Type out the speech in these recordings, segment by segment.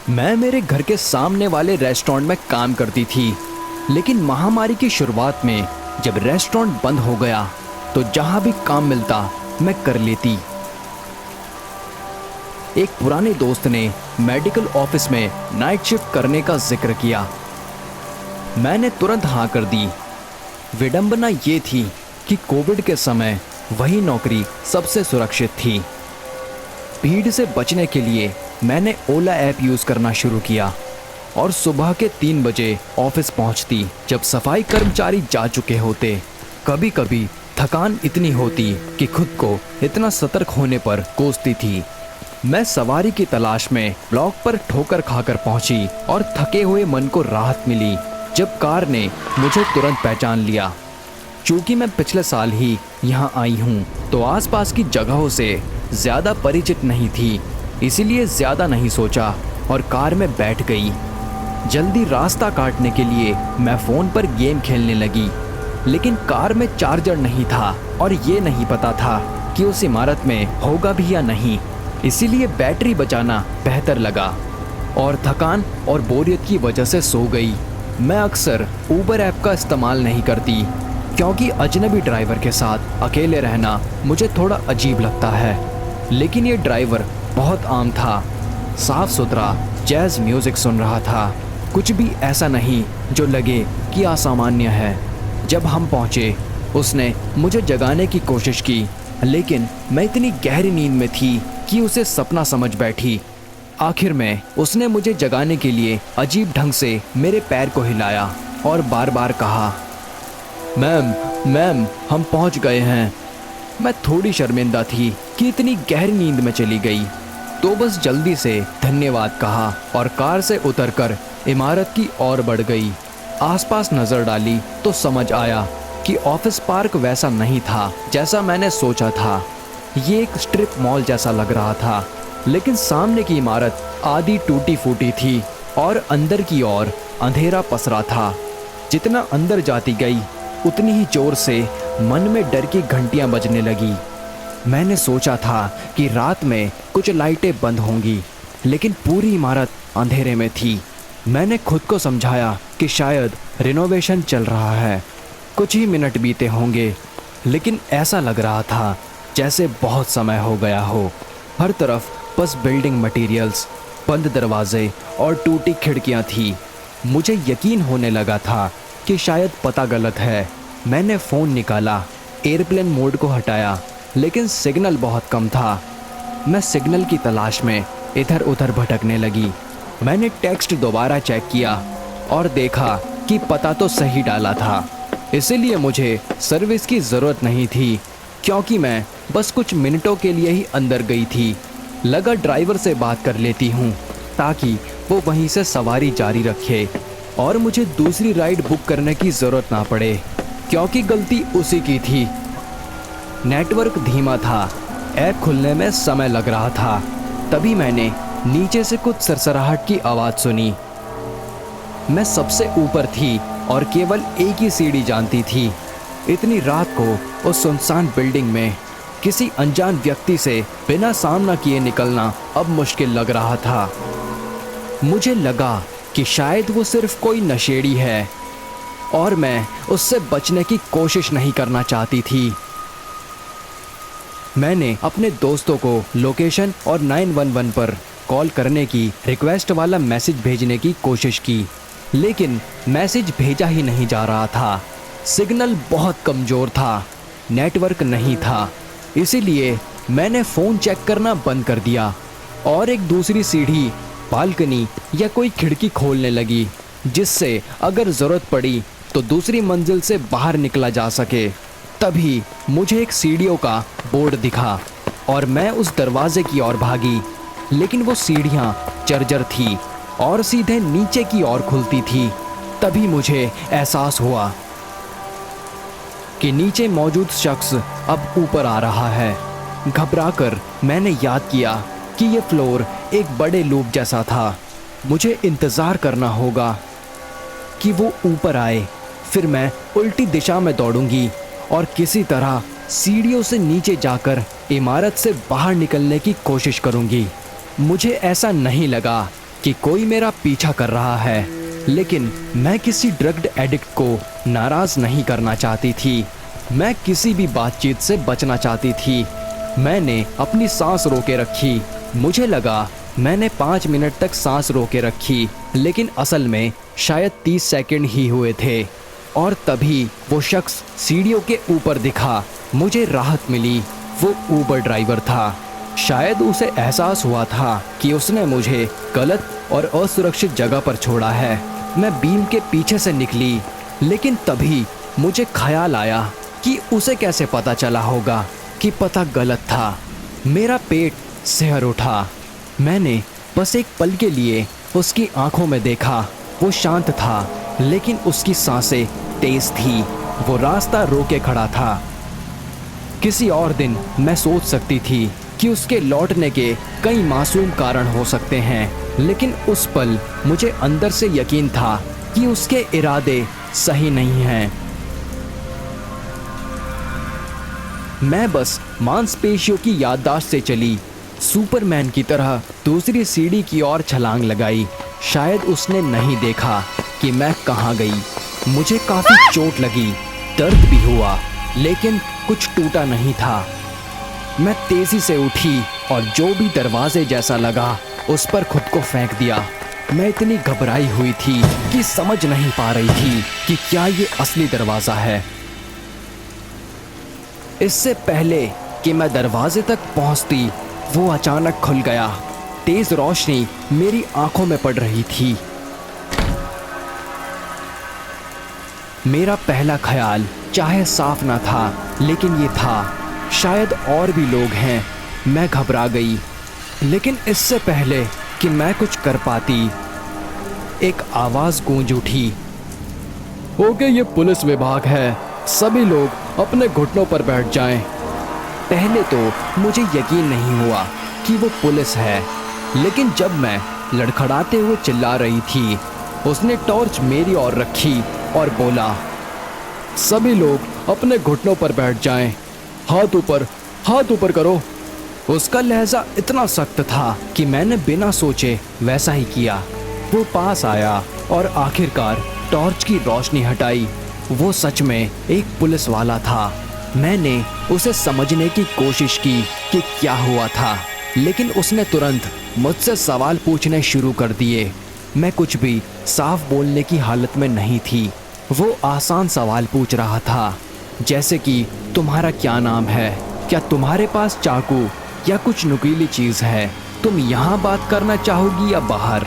मैं मेरे घर के सामने वाले रेस्टोरेंट में काम करती थी, लेकिन महामारी की शुरुआत में जब रेस्टोरेंट बंद हो गया तो जहां भी काम मिलता मैं कर लेती। एक पुराने दोस्त ने मेडिकल ऑफिस में नाइट शिफ्ट करने का जिक्र किया। मैंने तुरंत हाँ कर दी। विडंबना ये थी कि कोविड के समय वही नौकरी सबसे सुरक्षित थी। भीड़ से बचने के लिए मैंने ओला ऐप यूज़ करना शुरू किया और सुबह के 3 बजे ऑफिस पहुंचती जब सफाई कर्मचारी जा चुके होते। कभी कभी थकान इतनी होती कि खुद को इतना सतर्क होने पर कोसती थी। मैं सवारी की तलाश में ब्लॉक पर ठोकर खाकर पहुंची और थके हुए मन को राहत मिली जब कार ने मुझे तुरंत पहचान लिया। चूँकि मैं पिछले साल ही यहाँ आई हूँ तो आसपास की जगहों से ज़्यादा परिचित नहीं थी, इसीलिए ज़्यादा नहीं सोचा और कार में बैठ गई। जल्दी रास्ता काटने के लिए मैं फ़ोन पर गेम खेलने लगी, लेकिन कार में चार्जर नहीं था और ये नहीं पता था कि उस इमारत में होगा भी या नहीं, इसीलिए बैटरी बचाना बेहतर लगा और थकान और बोरियत की वजह से सो गई। मैं अक्सर उबर ऐप का इस्तेमाल नहीं करती क्योंकि अजनबी ड्राइवर के साथ अकेले रहना मुझे थोड़ा अजीब लगता है, लेकिन ये ड्राइवर बहुत आम था। साफ सुथरा जैज़ म्यूज़िक सुन रहा था, कुछ भी ऐसा नहीं जो लगे कि असामान्य है। जब हम पहुँचे उसने मुझे जगाने की कोशिश की, लेकिन मैं इतनी गहरी नींद में थी कि उसे सपना समझ बैठी। आखिर में उसने मुझे जगाने के लिए अजीब ढंग से मेरे पैर को हिलाया और बार बार कहा, मैम हम पहुंच गए हैं। मैं थोड़ी शर्मिंदा थी कि इतनी गहरी नींद में चली गई, तो बस जल्दी से धन्यवाद कहा और कार से उतरकर इमारत की ओर बढ़ गई। आसपास नज़र डाली तो समझ आया कि ऑफिस पार्क वैसा नहीं था जैसा मैंने सोचा था। ये एक स्ट्रिप मॉल जैसा लग रहा था, लेकिन सामने की इमारत आधी टूटी फूटी थी और अंदर की ओर अंधेरा पसरा था। जितना अंदर जाती गई उतनी ही जोर से मन में डर की घंटियां बजने लगी। मैंने सोचा था कि रात में कुछ लाइटें बंद होंगी, लेकिन पूरी इमारत अंधेरे में थी। मैंने खुद को समझाया कि शायद रिनोवेशन चल रहा है, कुछ ही मिनट बीते होंगे, लेकिन ऐसा लग रहा था जैसे बहुत समय हो गया हो। हर तरफ बस बिल्डिंग मटेरियल्स, बंद दरवाजे और टूटी खिड़कियां थी। मुझे यकीन होने लगा था कि शायद पता गलत है। मैंने फ़ोन निकाला, एयरप्लेन मोड को हटाया, लेकिन सिग्नल बहुत कम था। मैं सिग्नल की तलाश में इधर उधर भटकने लगी। मैंने टेक्स्ट दोबारा चेक किया और देखा कि पता तो सही डाला था, इसीलिए मुझे सर्विस की ज़रूरत नहीं थी क्योंकि मैं बस कुछ मिनटों के लिए ही अंदर गई थी। लगा ड्राइवर से बात कर लेती हूँ ताकि वो वहीं से सवारी जारी रखे और मुझे दूसरी राइड बुक करने की ज़रूरत ना पड़े, क्योंकि गलती उसी की थी। नेटवर्क धीमा था, ऐप खुलने में समय लग रहा था। तभी मैंने नीचे से कुछ सरसराहट की आवाज़ सुनी। मैं सबसे ऊपर थी और केवल एक ही सीढ़ी जानती थी। इतनी रात को उस सुनसान बिल्डिंग में किसी अनजान व्यक्ति से बिना सामना किए निकलना अब मुश्किल लग रहा था। मुझे लगा कि शायद वो सिर्फ कोई नशेड़ी है और मैं उससे बचने की कोशिश नहीं करना चाहती थी। मैंने अपने दोस्तों को लोकेशन और 911 पर कॉल करने की रिक्वेस्ट वाला मैसेज भेजने की कोशिश की, लेकिन मैसेज भेजा ही नहीं जा रहा था। सिग्नल बहुत कमज़ोर था, नेटवर्क नहीं था, इसीलिए मैंने फ़ोन चेक करना बंद कर दिया और एक दूसरी सीढ़ी, बालकनी या कोई खिड़की खोलने लगी, जिससे अगर ज़रूरत पड़ी तो दूसरी मंजिल से बाहर निकला जा सके। तभी मुझे एक सीढ़ियों का बोर्ड दिखा और मैं उस दरवाजे की ओर भागी, लेकिन वो सीढ़ियाँ जर्जर थी और सीधे नीचे की ओर खुलती थी। तभी मुझे एहसास हुआ कि नीचे मौजूद शख्स अब ऊपर आ रहा है। घबराकर मैंने याद किया कि ये फ्लोर एक बड़े लूप जैसा था। मुझे इंतज़ार करना होगा कि वो ऊपर आए, फिर मैं उल्टी दिशा में दौड़ूंगी और किसी तरह सीढ़ियों से नीचे जाकर इमारत से बाहर निकलने की कोशिश करूंगी। मुझे ऐसा नहीं लगा कि कोई मेरा पीछा कर रहा है, लेकिन मैं किसी ड्रग्ड एडिक्ट को नाराज नहीं करना चाहती थी। मैं किसी भी बातचीत से बचना चाहती थी। मैंने अपनी सांस रोके रखी। मुझे लगा मैंने 5 मिनट तक सांस रोके रखी, लेकिन असल में शायद 30 सेकंड ही हुए थे। और तभी वो शख्स सीढ़ियों के ऊपर दिखा। मुझे राहत मिली। वो ऊबर ड्राइवर था। शायद उसे एहसास हुआ था कि उसने मुझे गलत और असुरक्षित जगह पर छोड़ा है। मैं बीम के पीछे से निकली, लेकिन तभी मुझे ख्याल आया कि उसे कैसे पता चला होगा कि पता गलत था। मेरा पेट सिहर उठा। मैंने बस एक पल के लिए उसकी आंखों में देखा। वो शांत था, लेकिन उसकी सांसें तेज थी। वो रास्ता रोके खड़ा था। किसी और दिन मैं सोच सकती थी कि उसके लौटने के कई मासूम कारण हो सकते हैं, लेकिन उस पल मुझे अंदर से यकीन था कि उसके इरादे सही नहीं हैं। मैं बस मांसपेशियों की याददाश्त से चली। सुपरमैन की तरह दूसरी सीढ़ी की ओर छलांग लगाई। शायद उसने नहीं देखा कि मैं कहाँ गई। मुझे काफी चोट लगी, दर्द भी हुआ, लेकिन कुछ टूटा नहीं था। मैं तेजी से उठी और जो भी दरवाजे जैसा लगा उस पर खुद को फेंक दिया। मैं इतनी घबराई हुई थी कि समझ नहीं पा रही थी कि क्या ये असली दरवाजा है। इससे पहले कि मैं दरवाजे तक पहुंचती, वो अचानक खुल गया। तेज रोशनी मेरी आंखों में पड़ रही थी। मेरा पहला ख्याल चाहे साफ ना था, लेकिन ये था शायद और भी लोग हैं। मैं घबरा गई, लेकिन इससे पहले कि मैं कुछ कर पाती, एक आवाज गूंज उठी। ओके, ये पुलिस विभाग है। सभी लोग अपने घुटनों पर बैठ जाएं। पहले तो मुझे यकीन नहीं हुआ कि वो पुलिस है, लेकिन जब मैं लड़खड़ाते हुए चिल्ला रही थी, उसने टॉर्च मेरी ओर रखी और बोला, सभी लोग अपने घुटनों पर बैठ जाएं। हाथ ऊपर करो। उसका लहजा इतना सख्त था कि मैंने बिना सोचे वैसा ही किया। वो पास आया और आखिरकार टॉर्च की रोशनी हटाई। वो सच में एक पुलिस वाला था। मैंने उसे समझने की कोशिश की कि क्या हुआ था, लेकिन उसने तुरंत मुझसे सवाल पूछने शुरू कर दिए। मैं कुछ भी साफ बोलने की हालत में नहीं थी। वो आसान सवाल पूछ रहा था, जैसे कि तुम्हारा क्या नाम है, क्या तुम्हारे पास चाकू या कुछ नुकीली चीज़ है, तुम यहाँ बात करना चाहोगी या बाहर।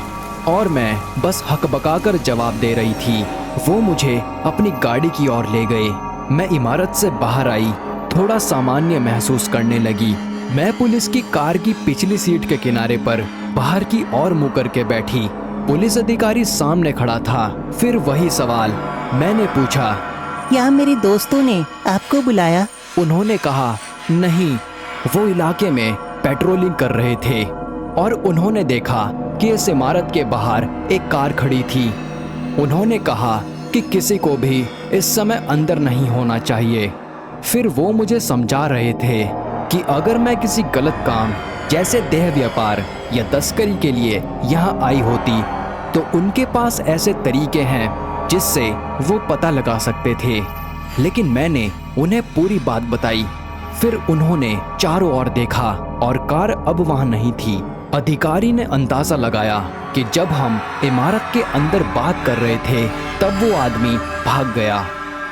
और मैं बस हकबकाकर जवाब दे रही थी। वो मुझे अपनी गाड़ी की ओर ले गए। मैं इमारत से बाहर आई, थोड़ा सामान्य महसूस करने लगी। मैं पुलिस की कार की पिछली सीट के किनारे पर बाहर की ओर मुँह करके बैठी। पुलिस अधिकारी सामने खड़ा था। फिर वही सवाल मैंने पूछा, क्या मेरे दोस्तों ने आपको बुलाया? उन्होंने कहा, नहीं, वो इलाके में पेट्रोलिंग कर रहे थे और उन्होंने देखा कि इस इमारत के बाहर एक कार खड़ी थी। उन्होंने कहा कि किसी को भी इस समय अंदर नहीं होना चाहिए। फिर वो मुझे समझा रहे थे कि अगर मैं किसी गलत काम जैसे देह व्यापार या तस्करी के लिए यहाँ आई होती, तो उनके पास ऐसे तरीके हैं जिससे वो पता लगा सकते थे। लेकिन मैंने उन्हें पूरी बात बताई। फिर उन्होंने चारों ओर देखा और कार अब वहां नहीं थी। अधिकारी ने अंदाजा लगाया कि जब हम इमारत के अंदर बात कर रहे थे, तब वो आदमी भाग गया।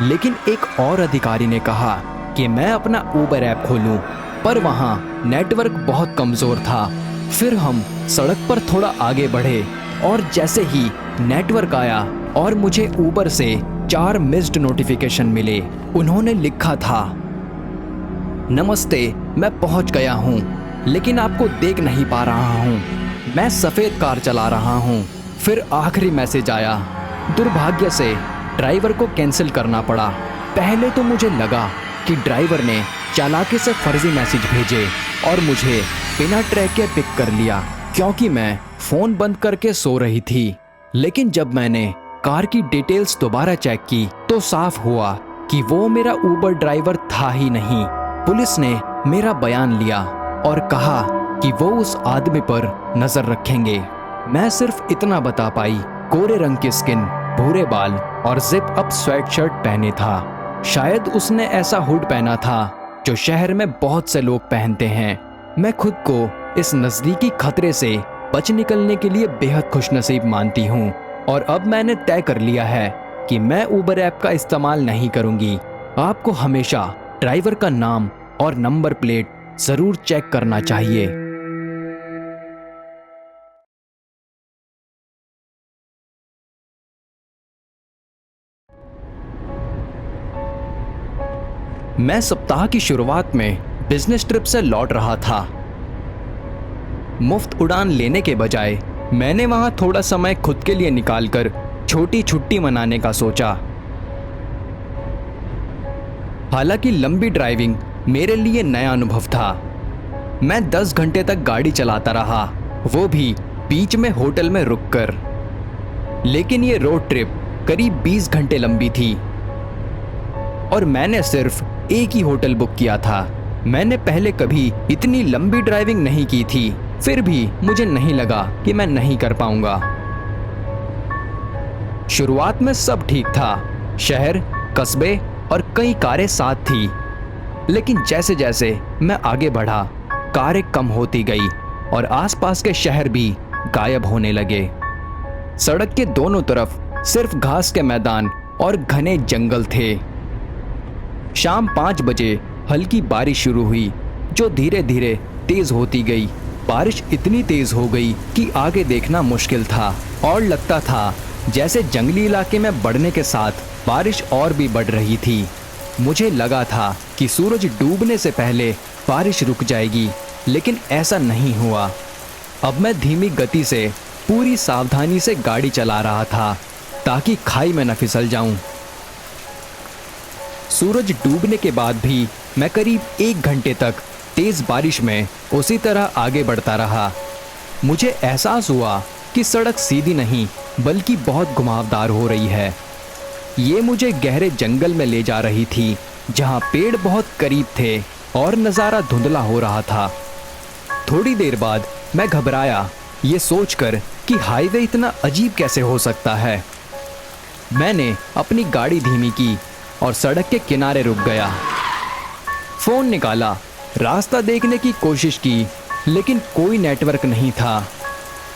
लेकिन एक और अधिकारी ने कहा कि मैं अपना ऊबर ऐप खोलूं, पर वहां नेटवर्क बहुत कमजोर था। फिर हम सड़क पर थोड़ा आगे बढ़े और जैसे ही नेटवर्क आया और मुझे ऊबर से 4 मिस्ड नोटिफिकेशन मिले। उन्होंने लिखा था, नमस्ते, मैं पहुंच गया हूं, लेकिन आपको देख नहीं पा रहा हूं। मैं सफ़ेद कार चला रहा हूं। फिर आखिरी मैसेज आया, दुर्भाग्य से ड्राइवर को कैंसिल करना पड़ा। पहले तो मुझे लगा कि ड्राइवर ने चालाकी से फर्जी मैसेज भेजे और मुझे बिना ट्रैक के पिक कर लिया, क्योंकि मैं फ़ोन बंद करके सो रही थी। लेकिन जब मैंने कार की डिटेल्स दोबारा चेक की, तो साफ हुआ कि वो मेरा ऊबर ड्राइवर था ही नहीं। पुलिस ने मेरा बयान लिया और कहा कि वो उस आदमी पर नजर रखेंगे। मैं सिर्फ इतना बता पाई, कोरे रंग की स्किन, भूरे बाल और जिप अप स्वेट शर्ट पहने था। शायद उसने ऐसा हुड पहना था जो शहर में बहुत से लोग पहनते हैं। मैं खुद को इस नजदीकी खतरे से बच निकलने के लिए बेहद खुशनसीब मानती हूँ और अब मैंने तय कर लिया है कि मैं उबर ऐप का इस्तेमाल नहीं करूंगी। आपको हमेशा ड्राइवर का नाम और नंबर प्लेट जरूर चेक करना चाहिए। मैं सप्ताह की शुरुआत में बिजनेस ट्रिप से लौट रहा था। मुफ्त उड़ान लेने के बजाय मैंने वहां थोड़ा समय खुद के लिए निकालकर छोटी छुट्टी मनाने का सोचा। हालांकि लंबी ड्राइविंग मेरे लिए नया अनुभव था। मैं 10 घंटे तक गाड़ी चलाता रहा, वो भी बीच में होटल में रुककर। लेकिन ये रोड ट्रिप करीब 20 घंटे लंबी थी और मैंने सिर्फ एक ही होटल बुक किया था। मैंने पहले कभी इतनी लंबी ड्राइविंग नहीं की थी, फिर भी मुझे नहीं लगा कि मैं नहीं कर पाऊंगा। शुरुआत में सब ठीक था, शहर, कस्बे और कई कारें साथ थी। लेकिन जैसे जैसे मैं आगे बढ़ा, कारें कम होती गई और आसपास के शहर भी गायब होने लगे। सड़क के दोनों तरफ सिर्फ घास के मैदान और घने जंगल थे। शाम 5 बजे हल्की बारिश शुरू हुई जो धीरे धीरे तेज होती गई। बारिश इतनी तेज हो गई कि आगे देखना मुश्किल था और लगता था जैसे जंगली इलाके में बढ़ने के साथ बारिश और भी बढ़ रही थी। मुझे लगा था कि सूरज डूबने से पहले बारिश रुक जाएगी, लेकिन ऐसा नहीं हुआ। अब मैं धीमी गति से पूरी सावधानी से गाड़ी चला रहा था ताकि खाई में न फिसल जाऊं। सूरज डूबने के बाद भी मैं करीब 1 घंटे तक तेज बारिश में उसी तरह आगे बढ़ता रहा। मुझे एहसास हुआ कि सड़क सीधी नहीं बल्कि बहुत घुमावदार हो रही है। ये मुझे गहरे जंगल में ले जा रही थी जहाँ पेड़ बहुत करीब थे और नज़ारा धुंधला हो रहा था। थोड़ी देर बाद मैं घबराया, ये सोचकर कि हाईवे इतना अजीब कैसे हो सकता है। मैंने अपनी गाड़ी धीमी की और सड़क के किनारे रुक गया। फोन निकाला, रास्ता देखने की कोशिश की, लेकिन कोई नेटवर्क नहीं था।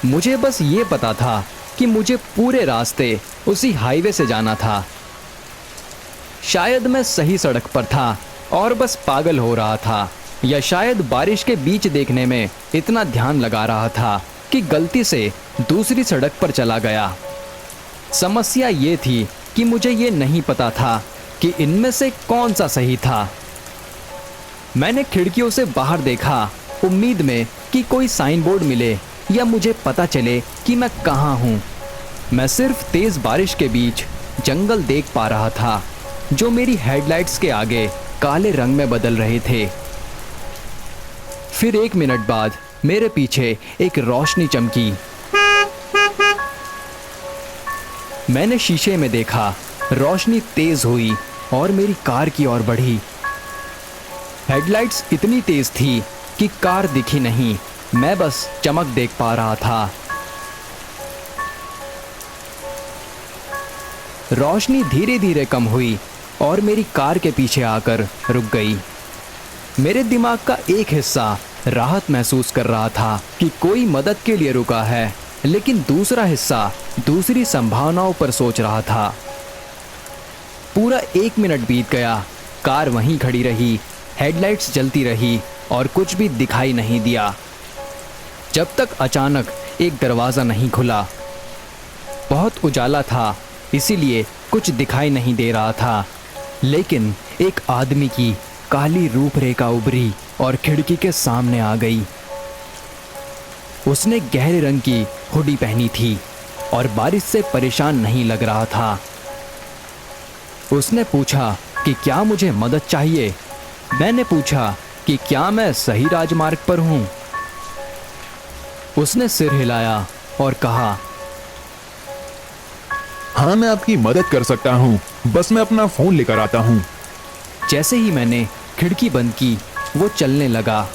मुझे बस ये पता था कि मुझे पूरे रास्ते उसी हाईवे से जाना था। शायद मैं सही सड़क पर था और बस पागल हो रहा था, या शायद बारिश के बीच देखने में इतना ध्यान लगा रहा था कि गलती से दूसरी सड़क पर चला गया। समस्या ये थी कि मुझे ये नहीं पता था कि इनमें से कौन सा सही था। मैंने खिड़कियों से बाहर देखा, उम्मीद में कि कोई साइन बोर्ड मिले या मुझे पता चले कि मैं कहाँ हूँ। मैं सिर्फ तेज बारिश के बीच जंगल देख पा रहा था जो मेरी हेडलाइट्स के आगे काले रंग में बदल रहे थे। फिर 1 मिनट बाद मेरे पीछे एक रोशनी चमकी। मैंने शीशे में देखा, रोशनी तेज हुई और मेरी कार की ओर बढ़ी। हेडलाइट्स इतनी तेज थी कि कार दिखी नहीं, मैं बस चमक देख पा रहा था। रोशनी धीरे धीरे कम हुई और मेरी कार के पीछे आकर रुक गई। मेरे दिमाग का एक हिस्सा राहत महसूस कर रहा था कि कोई मदद के लिए रुका है, लेकिन दूसरा हिस्सा दूसरी संभावनाओं पर सोच रहा था। पूरा 1 मिनट बीत गया, कार वहीं खड़ी रही, हेडलाइट्स जलती रही और कुछ भी दिखाई नहीं दिया, जब तक अचानक एक दरवाज़ा नहीं खुला। बहुत उजाला था, इसीलिए कुछ दिखाई नहीं दे रहा था, लेकिन एक आदमी की काली रूपरेखा उभरी और खिड़की के सामने आ गई। उसने गहरे रंग की हुडी पहनी थी और बारिश से परेशान नहीं लग रहा था। उसने पूछा कि क्या मुझे मदद चाहिए। मैंने पूछा कि क्या मैं सही राजमार्ग पर हूँ। उसने सिर हिलाया और कहा, हाँ, मैं आपकी मदद कर सकता हूँ, बस मैं अपना फोन लेकर आता हूँ। जैसे ही मैंने खिड़की बंद की, वो चलने लगा।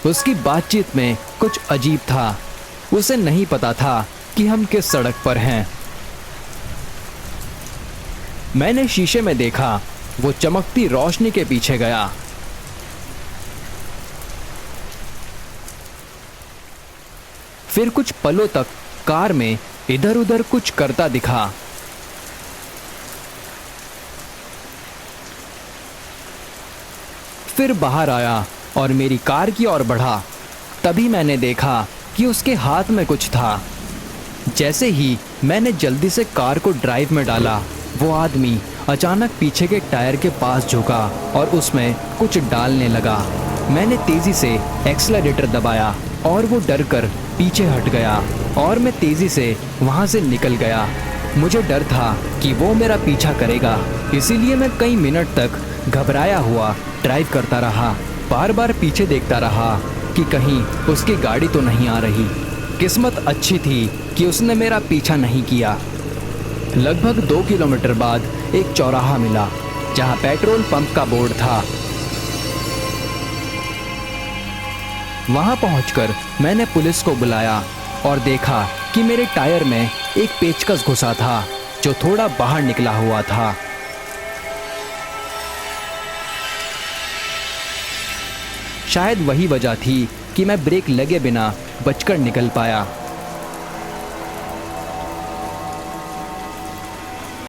उसकी बातचीत में कुछ अजीब था। उसे नहीं पता था कि हम किस सड़क पर हैं। मैंने शीशे में देखा, वो चमकती रोशनी के पीछे गया। फिर कुछ पलों तक कार में इधर उधर कुछ करता दिखा। फिर बाहर आया और मेरी कार की ओर बढ़ा। तभी मैंने देखा कि उसके हाथ में कुछ था। जैसे ही मैंने जल्दी से कार को ड्राइव में डाला, वो आदमी अचानक पीछे के टायर के पास झुका और उसमें कुछ डालने लगा। मैंने तेजी से एक्सेलरेटर दबाया और वो डर कर पीछे हट गया और मैं तेजी से वहाँ से निकल गया। मुझे डर था कि वो मेरा पीछा करेगा, इसीलिए मैं कई मिनट तक घबराया हुआ ड्राइव करता रहा। बार बार पीछे देखता रहा कि कहीं उसकी गाड़ी तो नहीं आ रही। किस्मत अच्छी थी कि उसने मेरा पीछा नहीं किया। लगभग 2 किलोमीटर बाद एक चौराहा मिला जहां पेट्रोल पंप का बोर्ड था। वहां पहुंचकर मैंने पुलिस को बुलाया और देखा कि मेरे टायर में एक पेचकस घुसा था जो थोड़ा बाहर निकला हुआ था। शायद वही वजह थी कि मैं ब्रेक लगे बिना बचकर निकल पाया।